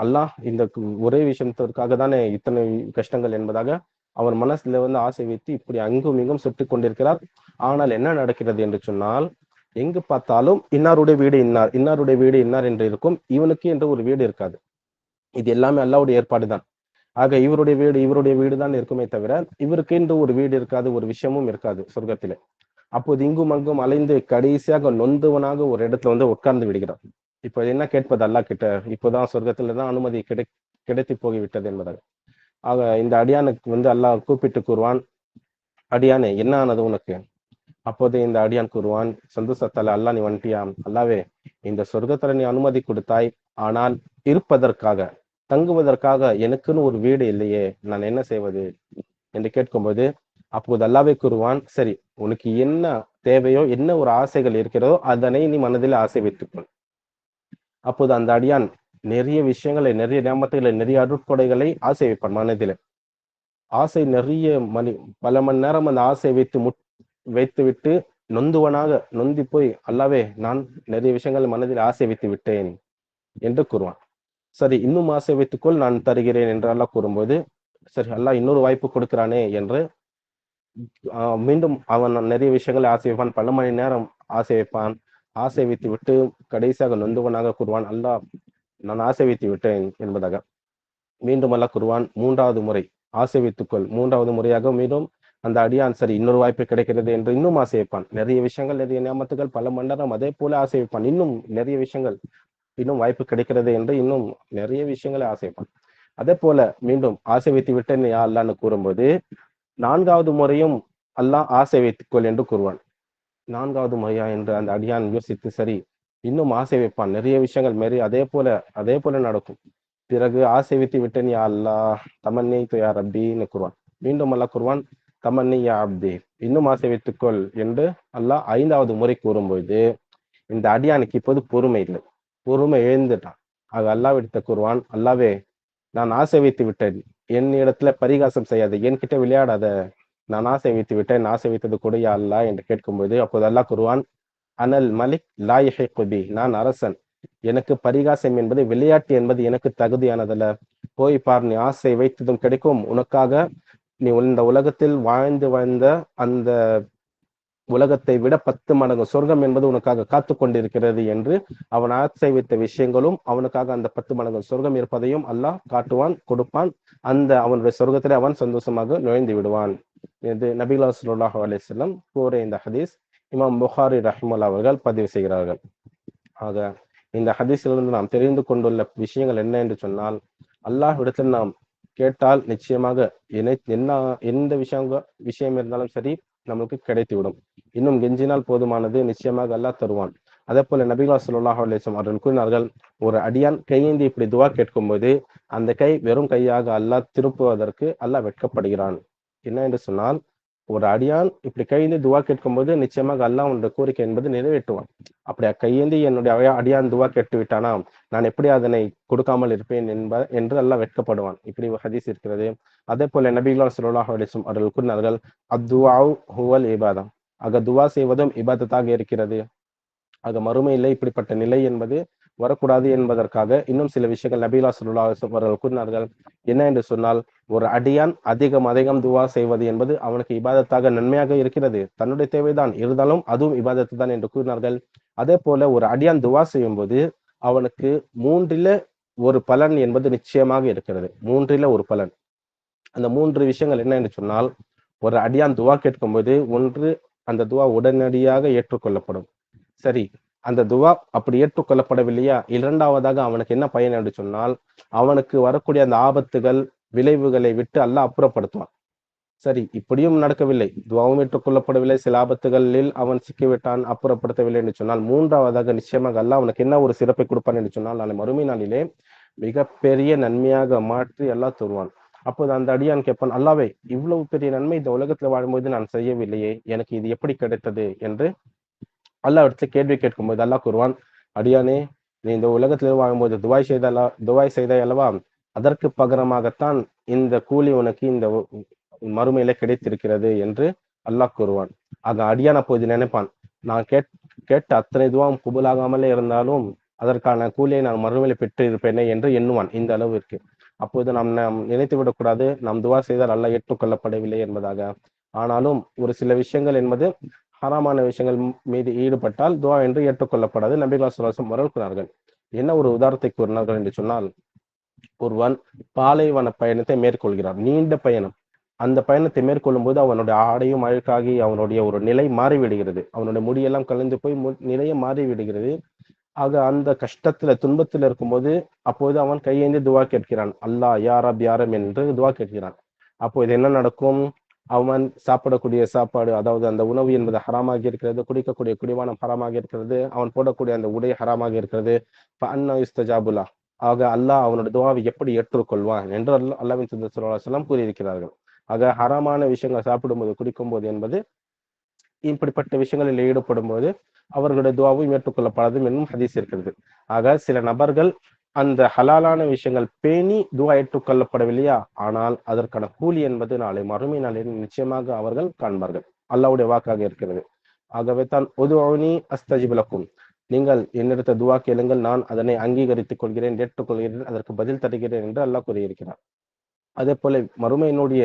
அல்லாஹ் இந்த ஒரே விஷயத்திற்காக தானே இத்தனை கஷ்டங்கள் என்பதாக அவர் மனசுல ஆசை வைத்து இப்படி அங்கும் இங்கும் சுற்றி கொண்டிருக்கிறார். ஆனால் என்ன நடக்கிறது என்று சொன்னால், எங்கு பார்த்தாலும் இன்னாருடைய வீடு இன்னார், இன்னாருடைய வீடு இன்னார் என்று இருக்கும். இவனுக்கு என்று ஒரு வீடு இருக்காது. இது எல்லாமே அல்லாஹ்வுடைய ஏற்பாடுதான். ஆக இவருடைய வீடு தான் இருக்குமே தவிர இவருக்கு என்று ஒரு வீடு இருக்காது, ஒரு விஷயமும் இருக்காது சொர்க்கத்திலே. அப்போது இங்கும் அங்கும் அலைந்து கடைசியாக நொந்தவனாக ஒரு இடத்துல வந்து உட்கார்ந்து விடுகிறான். இப்போ என்ன கேட்பது அல்லாஹ் கிட்ட? இப்போதான் சொர்க்கத்துல தான் அனுமதி கிடைத்து போய்விட்டது என்பதாக. ஆக இந்த அடியானுக்கு வந்து அல்லாஹ் கூப்பிட்டு கூறுவான், அடியானே என்ன ஆனது உனக்கு? அப்போது இந்த அடியான் கூறுவான் சந்தோஷத்தால, அல்லாஹ் நீ வந்துட்டியா? அல்லாவே, இந்த சொர்க்கத்துல நீ அனுமதி கொடுத்தாய், ஆனால் இருப்பதற்காக, தங்குவதற்காக எனக்குன்னு ஒரு வீடு இல்லையே, நான் என்ன செய்வது என்று கேட்கும்போது, அப்போது அல்லாவே கூறுவான், சரி உனக்கு என்ன தேவையோ, என்ன ஒரு ஆசைகள் இருக்கிறதோ அதனை நீ மனதில் ஆசை வைத்துக்கொள். அப்போது அந்த அடியான் நிறைய விஷயங்களை, நிறைய நியமத்துகளை, நிறைய அருட்கொடைகளை ஆசை வைப்பான் மனதில. ஆசை நிறைய பல மணி நேரம் அந்த ஆசை வைத்து விட்டு நொந்தி போய், அல்லாவே நான் நிறைய விஷயங்கள் மனதில் ஆசை வைத்து விட்டேன் என்று கூறுவான். சரி இன்னும் ஆசை வைத்துக்கொள், நான் தருகிறேன் என்று அல்லாஹ் கூறும்போது, சரி அல்லாஹ் இன்னொரு வாய்ப்பு கொடுக்கிறானே என்று மீண்டும் அவன் நிறைய விஷயங்களை ஆசை வைப்பான். பல மணி நேரம் ஆசை வைப்பான். ஆசை வைத்து விட்டு கடைசியாக நொந்தவனாக கூறுவான், அல்லாஹ் நான் ஆசை வைத்து விட்டேன் என்பதாக. மீண்டும் அல்லாஹ் கூறுவான், 3வது முறை ஆசை வைத்துக்கொள். 3வது முறையாக மீண்டும் அந்த அடியான் சரி இன்னொரு வாய்ப்பு கிடைக்கிறது என்று இன்னும் ஆசை வைப்பான். நிறைய விஷயங்கள், நிறைய நியமத்துகள், பல மணி நேரம் அதே போல ஆசை வைப்பான். இன்னும் நிறைய விஷயங்கள், இன்னும் வாய்ப்பு கிடைக்கிறது என்று இன்னும் நிறைய விஷயங்களை ஆசை வைப்பான். அதே போல மீண்டும் ஆசை வைத்து விட்டேன் யா அல்லான்னு கூறும்போது 4வது முறையும் அல்லாஹ் ஆசை வைத்துக்கொள் என்று கூறுவான். 4வது முறையா என்று அந்த அடியான் யோசித்து சரி இன்னும் ஆசை வைப்பான். நிறைய விஷயங்கள் அதே போல நடக்கும். பிறகு ஆசை வைத்து விட்டேன் யா அல்லாஹ், தமன்னி யா ரப்பின்னு கூறுவான். மீண்டும் அல்லாஹ் கூறுவான், தமன்னி யா அப்தி, இன்னும் ஆசை வைத்துக்கொள் என்று அல்லாஹ் 5வது முறை கூறும்போது இந்த அடியானுக்கு இப்போது பொறுமை இல்லை, பொறுமை எழுந்துட்டான். ஆக அல்லாஹ்விடத்தை கூறுவான், அல்லாவே நான் ஆசை வைத்து விட்டேன், என் இடத்துல பரிகாசம் செய்யாத, என்கிட்ட விளையாடாத, நான் ஆசை வைத்து விட்டேன், ஆசை வைத்தது கூட யா அல்லாஹ் என்று கேட்கும்போது அப்போது அல்லாஹ் கூறுவான், அனல் மலிக் லா யஹீகு பி, நான் அரசன், எனக்கு பரிகாசம் என்பது, விளையாட்டு என்பது எனக்கு தகுதியானதல்ல. போய் பார், நீ ஆசை வைத்ததும் கிடைக்கும், உனக்காக நீ இந்த உலகத்தில் வாழ்ந்த அந்த உலகத்தை விட 10 மடங்கு சொர்க்கம் என்பது உனக்காக காத்து கொண்டிருக்கிறது என்று அவன் ஆசை வைத்த விஷயங்களும் அவனுக்காக அந்த 10 மடங்கு சொர்க்கம் இருப்பதையும் அல்லாஹ் காட்டுவான், கொடுப்பான். அந்த அவனுடைய சொர்க்கத்திலே அவன் சந்தோஷமாக நுழைந்து விடுவான். இது நபிகள் ஸல்லல்லாஹு அலைஹி வஸல்லம் கூறிய இந்த ஹதீஸ் இமாம் புகாரி ரஹ்மத்துல்லாஹி அவர்கள் பதிவு செய்கிறார்கள். ஆக இந்த ஹதீஸிலிருந்து நாம் தெரிந்து கொண்டுள்ள விஷயங்கள் என்ன என்று சொன்னால், அல்லாஹ்விடத்தில் நாம் கேட்டால் நிச்சயமாக எந்த விஷயம் இருந்தாலும் சரி நமக்கு கிடைத்துவிடும். இன்னும் கெஞ்சினால் போதுமானது, நிச்சயமாக அல்லாஹ் தருவான். அதே போல நபிகள் ஸல்லல்லாஹு அலைஹி வஸல்லம் அவர்கள் கூறினார்கள், ஒரு அடியான் கையேந்தி இப்படி துவா கேட்கும்போது அந்த கை வெறும் கையாக அல்லாஹ் திருப்புவதற்கு அல்லாஹ் வெட்கப்படுகிறான். என்ன என்று சொன்னால், ஒரு அடியான் இப்படி கையேந்தி துவா கேட்கும்போது நிச்சயமாக அல்லாஹ் அவனுடைய கோரிக்கை என்பது நிறைவேற்றுவான். அப்படி கையேந்தி என்னுடைய அடியான் துவா கேட்டு விட்டானா, நான் எப்படி அதனை கொடுக்காமல் இருப்பேன் என்று அல்லாஹ் வெட்கப்படுவான். இப்படி ஹதீஸ் இருக்கிறது. அதே போல நபிகள் ஸல்லல்லாஹு அலைஹி வஸல்லம் அவர்கள் கூறினார்கள், அத்துஆஉ ஹுவல் இபாதா, ஆக துவா செய்வதும் இபாதத்தாக இருக்கிறது. ஆக மறுமையில் இப்படிப்பட்ட நிலை என்பது வரக்கூடாது என்பதற்காக இன்னும் சில விஷயங்கள் நபிகள் ஸல்லல்லாஹு அலைஹி வஸல்லம் அவர்கள் கூறினார்கள். என்ன என்று சொன்னால், ஒரு அடியான் அதிகம் துவா செய்வது என்பது அவனுக்கு இபாதத்தாக நன்மையாக இருக்கிறது. தன்னுடைய தேவைதான் இருந்தாலும் அதுவும் இபாதத்து தான் என்று கூறினார்கள். அதே போல ஒரு அடியான் துவா செய்யும் போது அவனுக்கு 3ல் 1 பலன் என்பது நிச்சயமாக இருக்கிறது. 3ல் 1 பலன். அந்த 3 விஷயங்கள் என்ன என்று சொன்னால், ஒரு அடியான் துவா கேட்கும்போது, 1 அந்த துவா உடனடியாக ஏற்றுக்கொள்ளப்படும். சரி, அந்த துவா அப்படி ஏற்றுக்கொள்ளப்படவில்லையா, 2வதாக அவனுக்கு என்ன பயன் என்று சொன்னால், அவனுக்கு வரக்கூடிய அந்த ஆபத்துகள், விளைவுகளை விட்டு அல்லாஹ் அப்புறப்படுத்துவான். சரி, இப்படியும் நடக்கவில்லை, துவாவும் ஏற்றுக்கொள்ளப்படவில்லை, சில ஆபத்துகளில் அவன் சிக்கிவிட்டான், அப்புறப்படுத்தவில்லை என்று சொன்னால், 3வதாக நிச்சயமாக அல்லாஹ் அவனுக்கு என்ன ஒரு சிறப்பை கொடுப்பான் என்று சொன்னால், நாளை மறுமை நாளிலே மிகப்பெரிய நன்மையாக மாற்றி அல்லாஹ் தருவான். அப்போது அந்த அடியான் கேட்பான், அல்லாவே இவ்வளவு பெரிய நன்மை இந்த உலகத்துல வாழும்போது நான் செய்யவில்லையே, எனக்கு இது எப்படி கிடைத்தது என்று அல்லாஹ் இடத்துல கேள்வி கேட்கும்போது அல்லாஹ் கூறுவான், அடியானே நீ இந்த உலகத்தில் வாழும்போது துவாய் செய்தாய் அல்லவா, அதற்கு பகரமாகத்தான் இந்த கூலி உனக்கு இந்த மறுமையில கிடைத்திருக்கிறது என்று அல்லாஹ் கூறுவான். ஆக அடியான் அப்போது நினைப்பான், நான் கேட்ட அத்தனை துவாவும் குபுலாகாமலே இருந்தாலும் அதற்கான கூலியை நான் மறுமையில பெற்று இருப்பேனே என்று எண்ணுவான். இந்த அளவிற்கு அப்போது நாம் நினைத்து விடக்கூடாது, நாம் துவா செய்தால் அல்லாஹ் ஏற்றுக்கொள்ளப்படவில்லை என்பதாக. ஆனாலும் ஒரு சில விஷயங்கள் என்பது ஹராமான விஷயங்கள் மீது ஈடுபட்டால் துவா என்று ஏற்றுக்கொள்ளப்படாது. நபிகள் ஸல்லல்லாஹு அலைஹி வஸல்லம் அவர்கள் கூறினார்கள். என்ன ஒரு உதாரணத்தை கூறினார்கள் என்று சொன்னால், ஒருவன் பாலைவன பயணத்தை மேற்கொள்கிறார், நீண்ட பயணம். அந்த பயணத்தை மேற்கொள்ளும் போது அவனுடைய ஆடையும் அழுக்காகி அவனுடைய ஒரு நிலை மாறிவிடுகிறது. அவனுடைய முடியெல்லாம் கலைந்து போய் நிலையை மாறிவிடுகிறது. ஆக அந்த கஷ்டத்துல துன்பத்துல இருக்கும்போது அப்போது அவன் கையேந்தி துவா கேட்கிறான். அல்லாஹ் யா ரப் யா ரப் என்று துவா கேட்கிறான். அப்போ இது என்ன நடக்கும்? அவன் சாப்பிடக்கூடிய சாப்பாடு, அதாவது அந்த உணவு என்பது ஹராமாகி இருக்கிறது, குடிக்கக்கூடிய குடிபானம் ஹராமாகி இருக்கிறது, அவன் போடக்கூடிய அந்த உடை ஹராமாகி இருக்கிறது. அன்னா யுஸ்தஜாபுலா, ஆக அல்லாஹ் அவனோட துவாவை எப்படி ஏற்றுக்கொள்வான் என்று அல்லாஹ்வின் தூதர் ஸல்லல்லாஹு அலைஹி வஸல்லம் கூறியிருக்கிறார்கள். ஆக ஹராமான விஷயங்கள் சாப்பிடும்போது குடிக்கும்போது என்பது இப்படிப்பட்ட விஷயங்களில் ஈடுபடும் போது அவர்களுடைய துவாவும் ஏற்றுக்கொள்ளப்படாதும் என்னும் ஹதீஸ் இருக்கிறது. ஆக சில நபர்கள் அந்த ஹலாலான விஷயங்கள் பேணி துவா ஏற்றுக்கொள்ளப்படவில்லையா, ஆனால் அதற்கான கூலி என்பது நாளை மறுமை நாளில் நிச்சயமாக அவர்கள் காண்பார்கள். அல்லாஹ்வுடைய வாக்காக இருக்கிறது. ஆகவே தான் உதுஊனி அஸ்தஜிப் லக்கும், நீங்கள் என்னிடத்த துவா கேளுங்கள், நான் அதனை அங்கீகரித்துக் கொள்கிறேன், ஏற்றுக்கொள்கிறேன், அதற்கு பதில் தருகிறேன் என்று அல்லாஹ் கூறியிருக்கிறார். அதே போல மறுமையினுடைய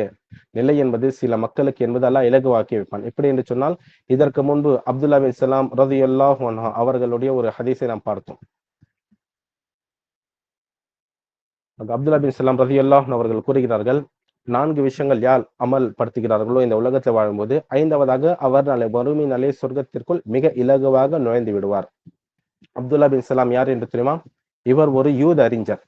நிலை என்பது சில மக்களுக்கு என்பது அல்லாஹ் இலகுவாக்கி வைப்பான். எப்படி என்று சொன்னால், இதற்கு முன்பு அப்துல்லா பின் சலாம் ரலியல்லாஹு அன்ஹு அவர்களுடைய ஒரு ஹதீஸை நாம் பார்த்தோம். அப்துல்லா பின் சலாம் ரலியல்லாஹு அன்ஹு அவர்கள் கூறுகிறார்கள், 4 விஷயங்கள் யார் அமல் படுத்துகிறார்களோ இந்த உலகத்தில் வாழும்போது, 5வதாக அவர் நாளை மறுமை நாளே சொர்க்கத்திற்குள் மிக இலகுவாக நுழைந்து விடுவார். அப்துல்லா பின் சலாம் யார் என்று தெரியுமா? இவர் ஒரு யூத அறிஞர்.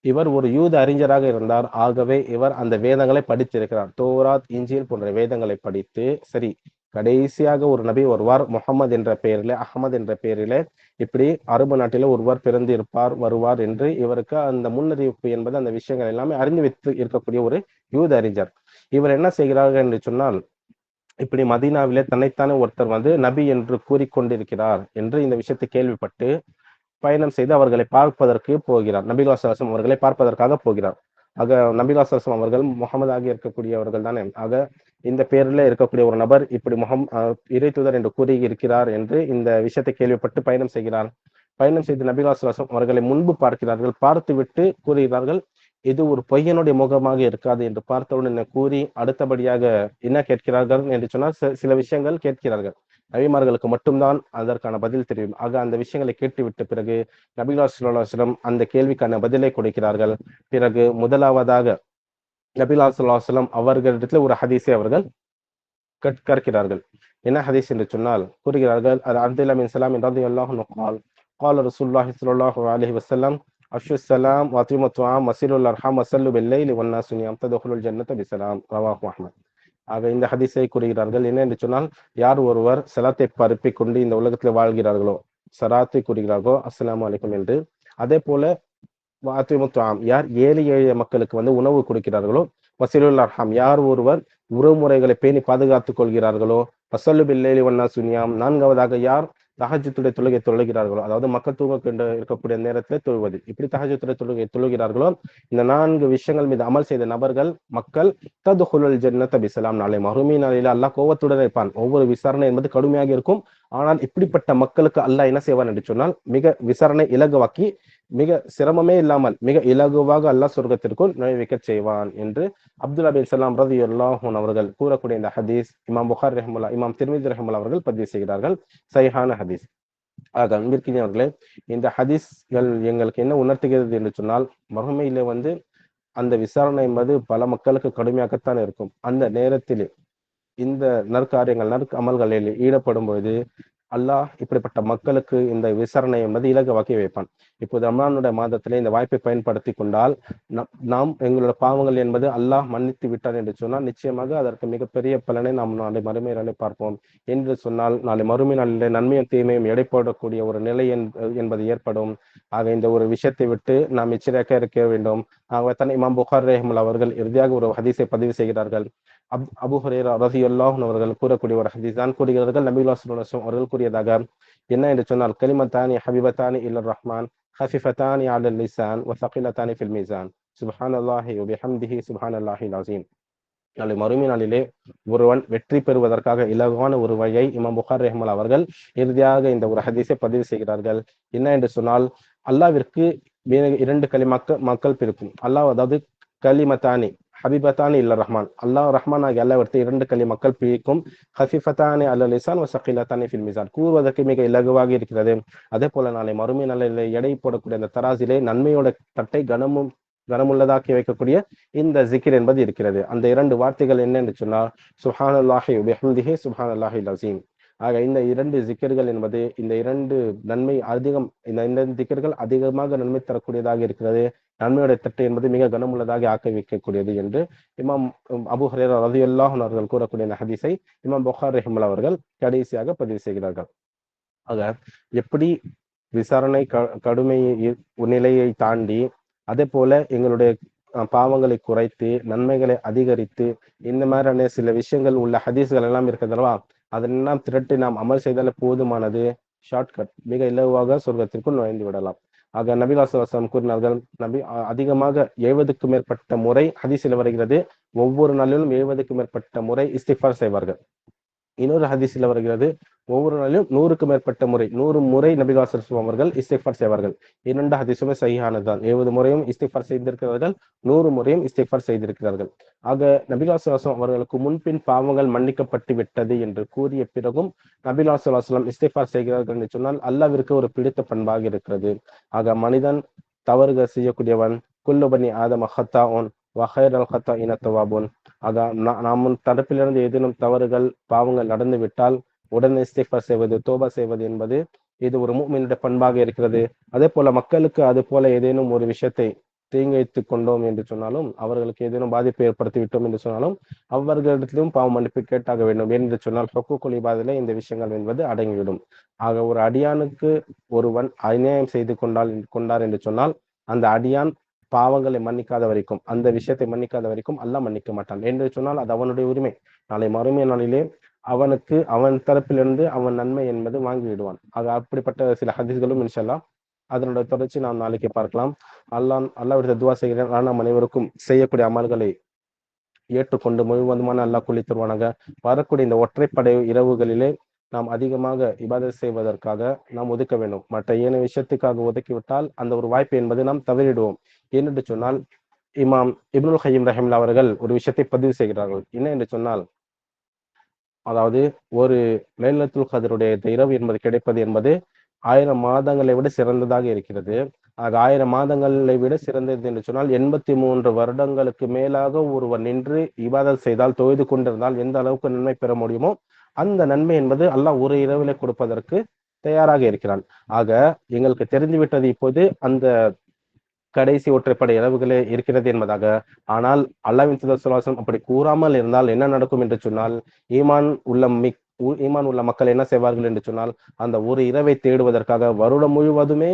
இவர் ஒரு யூத அறிஞராக இருந்தார். ஆகவே இவர் அந்த வேதங்களை படித்திருக்கிறார். தோராத், இஞ்சில் போன்ற வேதங்களை படித்து, சரி, கடைசியாக ஒரு நபி வருவார், முகமது என்ற பெயரிலே, அஹமது என்ற பெயரிலே, இப்படி அரபு நாட்டிலே ஒருவர் பிறந்து இருப்பார், வருவார் என்று இவருக்கு அந்த முன்னறிவிப்பு என்பது அந்த விஷயங்கள் எல்லாமே அறிந்து வைத்து இருக்கக்கூடிய ஒரு யூத அறிஞர். இவர் என்ன செய்கிறார்கள் என்று சொன்னால், இப்படி மதீனாவிலே தன்னைத்தானே ஒருத்தர் வந்து நபி என்று கூறிக்கொண்டிருக்கிறார் என்று இந்த விஷயத்தை கேள்விப்பட்டு பயணம் செய்து அவர்களை பார்ப்பதற்கு போகிறார். நபிகள் ஸல்லல்லாஹு அவர்களை பார்ப்பதற்காக போகிறார். ஆக நபிகள் ஸல்லல்லாஹு அவர்கள் முகமது ஆகி இருக்கக்கூடியவர்கள் தானே. ஆக இந்த பேரில் இருக்கக்கூடிய ஒரு நபர் இப்படி இறை தூதர் என்று கூறி இருக்கிறார் என்று இந்த விஷயத்தை கேள்விப்பட்டு பயணம் செய்கிறார். பயணம் செய்து நபிகள் ஸல்லல்லாஹு அவர்களை முன்பு பார்க்கிறார்கள். பார்த்து விட்டு கூறுகிறார்கள், இது ஒரு பொய்யனுடைய முகமாக இருக்காது என்று பார்த்தவுடன் என்ன கூறி அடுத்தபடியாக என்ன கேட்கிறார்கள் என்று சொன்னால் சில விஷயங்கள் கேட்கிறார்கள். நபிமார்களுக்கு மட்டும்தான் அதற்கான பதில் தெரியும். ஆக அந்த விஷயங்களை கேட்டுவிட்ட பிறகு நபிகள் ஸல்லல்லாஹு அலைஹி வஸல்லம் அந்த கேள்விக்கான பதிலை கொடுக்கிறார்கள். பிறகு முதலாவதாக நபிகள் ஸல்லல்லாஹு அலைஹி வஸல்லம் அவர்களிடத்தில் ஒரு ஹதீஸை அவர்கள் கற்கிறார்கள். என்ன ஹதீஸ் என்று சொன்னால் கூறுகிறார்கள், அது அப்துல்லா பின் சலாம் ரலியல்லாஹு அன்ஹு قال قال رسول الله صلى الله عليه وسلم அஃஷு ஸலாம் வஅத்திமு துஆம் வஸிலுல் அர்ஹம் வஸல்லு பில்-லைலி வன்-நாஸு நியாம் ததுகுலுல் ஜன்னத பிஸலாம் ரவாஹு அஹ்மத். ஆக இந்த ஹதீஸை கூறுகிறார்கள். என்ன என்று சொன்னால், யார் ஒருவர் ஸலாத்தை பரப்பிக் கொண்டு இந்த உலகத்தில் வாழ்கிறார்களோ, ஸலாத்தை கூறுகிறார்களோ அஸ்ஸலாமு அலைக்கும் என்று, அதே போல வஅத்திமு துஆம், யார் ஏழை எளிய மக்களுக்கு வந்து உணவு கொடுக்கிறார்களோ, வஸிலுல் அர்ஹம், யார் ஒருவர் உறவுமுறைகளை பேணி பாதுகாத்துக் கொள்கிறார்களோ, வஸல்லு பில்-லைலி வன்-நாஸு நியாம், 4வதாக யார் தஹஜ்ஜுடைய தொழுகை தொழுகிறார்களோ, அதாவது மக்கள் தூங்க கொண்டு இருக்கக்கூடிய நேரத்தில் தொழுவது, இப்படி தஹஜ்ஜுடைய தொழுகை தொழுகிறார்களோ, இந்த 4 விஷயங்கள் மீது அமல் செய்த நபர்கள் மக்கள் ததுகுலுல் ஜன்னத பிஸலாம், நாளை மறுமை நாளில் அல்லாஹ் கோவத்துடன் இருப்பான். ஒவ்வொரு விசாரணை என்பது கடுமையாக இருக்கும். ஆனால் இப்படிப்பட்ட மக்களுக்கு அல்லாஹ் என்ன செய்வான் என்று சொன்னால், மிக விசாரணை இலகுவாக்கி மிக சிரமமே இல்லாமல் மிக இலகுவாக அல்லாஹ் சொர்க்கத்திற்குள் நுழைவிக்க செய்வான் என்று அப்துல்லா பின் சலாம் ரலியல்லாஹு அன்ஹு அவர்கள் கூறக்கூடிய இந்த ஹதீஸ் இமாம் புகாரி ரஹ்மத்துல்லாஹ், இமாம் திர்மிதி ரஹ்மத்துல்லாஹ் அவர்கள் பதிவு செய்கிறார்கள். சஹீஹான ஹதீஸ். ஆக அன்பிற்கினியவர்களே, இந்த ஹதீஸ்கள் எங்களுக்கு என்ன உணர்த்துகிறது என்று சொன்னால், மறுமையிலே வந்து அந்த விசாரணை என்பது பல மக்களுக்கு கடுமையாகத்தான் இருக்கும். அந்த நேரத்தில் இந்த நற்காரியங்கள் அமல்களில் ஈடுபடும் பொழுது அல்லாஹ் இப்படிப்பட்ட மக்களுக்கு இந்த விசாரணை என்பது இலகுவாக்கி வைப்பான். இப்போது ரமலானுடைய மாதத்திலே இந்த வாய்ப்பை பயன்படுத்தி கொண்டால் நாம் எங்களோட பாவங்கள் என்பது அல்லாஹ் மன்னித்து விட்டார் என்று சொன்னால் நிச்சயமாக அதற்கு மிகப்பெரிய பலனை நாம் நாளை மறுமை நாளை பார்ப்போம். என்று சொன்னால் நாளை மறுமை நாளிலே நன்மையும் தீமையும் எடை போடக்கூடிய ஒரு நிலை என்பது ஏற்படும். ஆக இந்த ஒரு விஷயத்தை விட்டு நாம் எச்சரிக்கையாக இருக்க வேண்டும். ஆகவே தான் இமாம் புகாரி ரஹ்மத்துல்லாஹி அவர்கள் இறுதியாக ஒரு ஹதீஸை பதிவு செய்கிறார்கள். அபூ ஹுரைரா ரலியல்லாஹு அன்ஹு அவர்கள் கூறக்கூடிய ஒரு ஹதீஸ் தான் கூறுகிறார்கள். நபிகள் ஸல்லல்லாஹு அலைஹி வஸல்லம் அவர்கள் கூறியதாக என்ன என்று சொன்னால், கலிமத்தானி ஹபீபத்தானி இலர் ரஹ்மான் خفيفتان على اللسان وثقيلتان في الميزان سبحان الله وبحمده سبحان الله العظيم. நாளை மறுமை நாளிலே ஒருவன் வெற்றி பெறுவதற்காக இலகுவான ஒரு வழியை இமாம் புகாரி ரஹ்மத்துல்லாஹி அவர்கள் இறுதியாக இந்த ஒரு ஹதீஸை பதிவு செய்கிறார்கள். என்ன என்று சொன்னால், அல்லாஹ்விற்கு 2 மக்கள் பிறக்கும். அல்லாஹ், அதாவது கலிமத்தானி ஹபீபத்தானி இல்ல ரஹ்மான், அல்லாஹ் ரஹ்மான் ஆகிய அல்லாஹ்விற்கு 2 மக்கள் பிரிக்கும். ஹஃபிஃபத்தானி அலல் லிசான் வ ஸகீலத்தானி ஃபில் மீசான், கூறுவதற்கு மிக இலகுவாக இருக்கிறது. அதே போல நாளை மறுமை நாளிலே எடை போடக்கூடிய அந்த தராசிலே நன்மையோட தட்டை கனமும் கனமுள்ளதாக்கி வைக்கக்கூடிய இந்த ஜிக்கிர் என்பது இருக்கிறது. அந்த 2 வார்த்தைகள் என்ன என்று சொன்னால் சுப்ஹானல்லாஹி வபிஹம்திஹி சுப்ஹானல்லாஹில் அஸீம். ஆக இந்த 2 ஜிக்கர்கள் என்பது இந்த 2 நன்மை அதிகம், இந்த ஜிக்கர்கள் அதிகமாக நன்மை தரக்கூடியதாக இருக்கிறது. நன்மையுடைய தட்டு என்பது மிக கனமுள்ளதாக ஆக்க வைக்கக்கூடியது என்று இமாம் அபூ ஹுரைரா ரலியல்லாஹு அன்ஹு அவர்கள் கூறக்கூடிய இந்த ஹதீஸை இமாம் புகாரி ரஹிமஹுல்லாஹ் அவர்கள் கடைசியாக பதிவு செய்கிறார்கள். ஆக எப்படி விசாரணை கடுமை நிலையை தாண்டி அதே போல எங்களுடைய பாவங்களை குறைத்து நன்மைகளை அதிகரித்து இந்த மாதிரியான சில விஷயங்கள் உள்ள ஹதீஸ்கள் எல்லாம் இருக்கிறதல்லவா, அதெல்லாம் திரட்டி நாம் அமல் செய்தாலே போதுமானது. ஷார்ட்கட், மிக இலவாக சொர்க்கத்திற்குள் நுழைந்து விடலாம். ஆக நபிகள் ஸல்லல்லாஹு அலைஹி வஸல்லம் கூறினார்கள், அதிகமாக 70க்கும் மேற்பட்ட முறை ஹதீஸில் வருகிறது, ஒவ்வொரு நாளிலும் 70க்கும் மேற்பட்ட முறை இஸ்திக்ஃபார் செய்வார்கள். இன்னொரு ஹதீஸில் வருகிறது, ஒவ்வொரு நாளிலும் 100க்கும் மேற்பட்ட முறை 100 முறை நபிகள் ஸல்லல்லாஹு அலைஹி வஸல்லம் அவர்கள் இஸ்திக்ஃபார் செய்வார்கள். 2 ஹதீஸுமே சஹீஹானதுதான். 70 முறையும் இஸ்திக்ஃபார் செய்திருக்கிறார்கள், 100 முறையும் இஸ்திக்ஃபார் செய்திருக்கிறார்கள். ஆக நபிகள் ஸல்லல்லாஹு அலைஹி வஸல்லம் அவர்களுக்கு முன்பின் பாவங்கள் மன்னிக்கப்பட்டு விட்டது என்று கூறிய பிறகும் நபிகள் ஸல்லல்லாஹு அலைஹி வஸல்லம் இஸ்திக்ஃபார் செய்கிறார்கள் என்று சொன்னால் அல்லாஹ்விற்கு ஒரு பிடித்த பண்பாக இருக்கிறது. ஆக மனிதன் தவறுகள் செய்யக்கூடியவன், குல்லு பனி ஆதம ஹத்தாஉன் வ கைருல் ஹத்தாஇன தவ்வாபூன். ஆக நாம் தரப்பிலிருந்து ஏதேனும் தவறுகள் பாவங்கள் நடந்து விட்டால் உடனே இஸ்திக்ஃபார் செய்வது, தௌபா செய்வது என்பது இது ஒரு முஃமினுடைய பண்பாக இருக்கிறது. அதே போல மக்களுக்கு அது போல ஏதேனும் ஒரு விஷயத்தை தீங்கிழைத்துக் கொண்டோம் என்று சொன்னாலும், அவர்களுக்கு ஏதேனும் பாதிப்பை ஏற்படுத்தி விட்டோம் என்று சொன்னாலும் அவர்களிடத்திலும் பாவ மன்னிப்பு கேட்டாக வேண்டும் என்று சொன்னால் ஹுக்கூக்குல் இபாதிலே இந்த விஷயங்கள் என்பது அடங்கிவிடும். ஆக ஒரு அடியானுக்கு ஒருவன் அநியாயம் செய்து கொண்டார் என்று சொன்னால் அந்த அடியான் பாவங்களை மன்னிக்காத வரைக்கும், அந்த விஷயத்தை மன்னிக்காத வரைக்கும் அல்லாஹ் மன்னிக்க மாட்டான் என்று சொன்னால் அது அவனுடைய உரிமை. நாளை மறுமை நாளிலே அவனுக்கு அவன் தரப்பிலிருந்து அவன் நன்மை என்பது வாங்கி விடுவான். ஆக அப்படிப்பட்ட சில ஹதீஸ்களும் இன்ஷா அல்லாஹ் அதனுடைய தொடர்ச்சி நாம் நாளைக்கு பார்க்கலாம். அல்லாஹ்விடத்தில் துஆ செய்கிறேன், நாம் அனைவருக்கும் செய்யக்கூடிய அமல்களை ஏற்றுக்கொண்டு முழுவதுமான அல்லாஹ் கூலி தருவானாக. வரக்கூடிய இந்த ஒற்றைப்படை இரவுகளிலே நாம் அதிகமாக இபாதத் செய்வதற்காக நாம் ஒதுக்க வேண்டும். மற்ற ஏனைய விஷயத்துக்காக ஒதுக்கிவிட்டால் அந்த ஒரு வாய்ப்பு என்பது நாம் தவறிடுவோம். ஏனென்று சொன்னால் இமாம் இப்னுல் கய்யிம் ரஹிமஹுல்லாஹ் அவர்கள் ஒரு விஷயத்தை பதிவு செய்கிறார்கள். என்ன என்று சொன்னால், அதாவது ஒரு லைலத்துல் கத்ருடைய இரவு என்பது கிடைப்பது என்பது 1000 மாதங்களை விட சிறந்ததாக இருக்கிறது. ஆக 1000 மாதங்களை விட சிறந்தது என்று சொன்னால் 83 வருடங்களுக்கு மேலாக ஒருவர் நின்று இபாதத் செய்தால், தொழுது கொண்டிருந்தால் எந்த அளவுக்கு நன்மை பெற முடியுமோ அந்த நன்மை என்பது அல்லாஹ் ஒரு இரவிலே கொடுப்பதற்கு தயாராக இருக்கிறான். ஆக எங்களுக்கு தெரிந்துவிட்டது இப்போது அந்த கடைசி ஒற்றைப்படை இரவுகளே இருக்கிறது என்பதாக. ஆனால் அல்லாஹ்வின் தூதர் ஸல்லல்லாஹு அலைஹி வஸல்லம் அப்படி கூறாமல் இருந்தால் என்ன நடக்கும் என்று சொன்னால், ஈமான் உள்ள மக்கள் என்ன செய்வார்கள் என்று சொன்னால், அந்த ஒரு இரவை தேடுவதற்காக வருடம் முழுவதுமே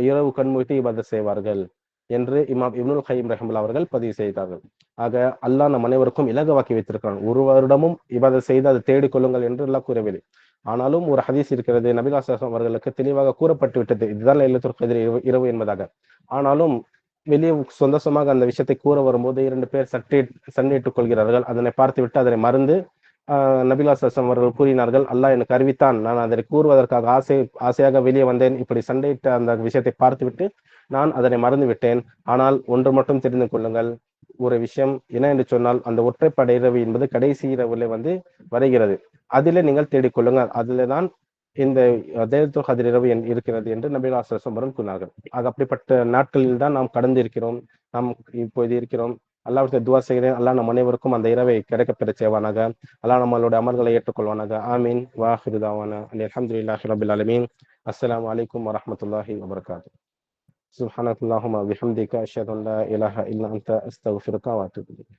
இரவு கண்மூடி இபாதத் செய்வார்கள் என்று இமாம் இப்னுல் கய்யிம் ரஹிமஹுல்லாஹ் அவர்கள் பதிவு செய்தார்கள். ஆக அல்லாஹ் நம் அனைவருக்கும் இலகுவாக்கி வைத்திருக்கிறான். ஒரு வருடமும் இபாதத் செய்து அதை தேடிக்கொள்ளுங்கள் என்று அல்லாஹ் கூறவில்லை. ஆனாலும் ஒரு ஹதீஸ் இருக்கிறது, நபிகள் ஸல்லல்லாஹு அலைஹி வஸல்லம் அவர்களுக்கு தெளிவாக கூறப்பட்டு விட்டது, இதுதான் லைலத்துல் கத்ர் இரவு என்பதாக. ஆனாலும் வெளியே சொந்தமாக அந்த விஷயத்தை கூற வரும்போது 2 பேர் சண்டையிட்டுக் கொள்கிறார்கள். அதனை பார்த்துவிட்டு அதனை மறந்து நபிகள் ஸல்லல்லாஹு அலைஹி வஸல்லம் அவர்கள் கூறினார்கள், அல்லாஹ் எனக்கு அறிவித்தான், நான் அதை கூறுவதற்காக ஆசையாக வெளியே வந்தேன். இப்படி சண்டையிட்ட அந்த விஷயத்தை பார்த்துவிட்டு நான் அதனை மறந்து விட்டேன். ஆனால் ஒன்று மட்டும் தெரிந்து கொள்ளுங்கள், ஒரு விஷயம் என்ன என்று சொன்னால், அந்த ஒற்றைப்படை இரவு என்பது கடைசி இரவுல வருகிறது. அதிலே நீங்கள் தேடிக்கொள்ளுங்கள், அதிலே தான் இந்த லைலத்துல் கத்ர் இரவு இருக்கிறது என்று நபிகள் ஸல்லல்லாஹு அலைஹி வஸல்லம் கூறினார்கள். ஆக அப்படிப்பட்ட நாட்களில் தான் நாம் கடந்து இருக்கிறோம், நாம் இப்போது இருக்கிறோம். அல்லாஹ்விடத்தில் துஆ செய்கிறேன், அல்லாஹ் நம் அனைவருக்கும் அந்த இரவை கிடைக்கப்பெற செய்வானாக. அல்லாஹ் நம்மளுடைய அமல்களை ஏற்றுக்கொள்வானாக. ஆமீன். வாஹிரு தாவானா அல்ஹம்துலில்லாஹி ரப்பில் ஆலமீன். அஸ்ஸலாமு அலைக்கும் வரஹ்மத்துல்லாஹி வபரகாத்துஹு. சுப்ஹானக்கல்லாஹும்ம வபிஹம்திக அஷ்ஹது அன் லா இலாஹா இல்லா அன்த அஸ்தக்ஃபிருக வ அத்தூபு இலைக்.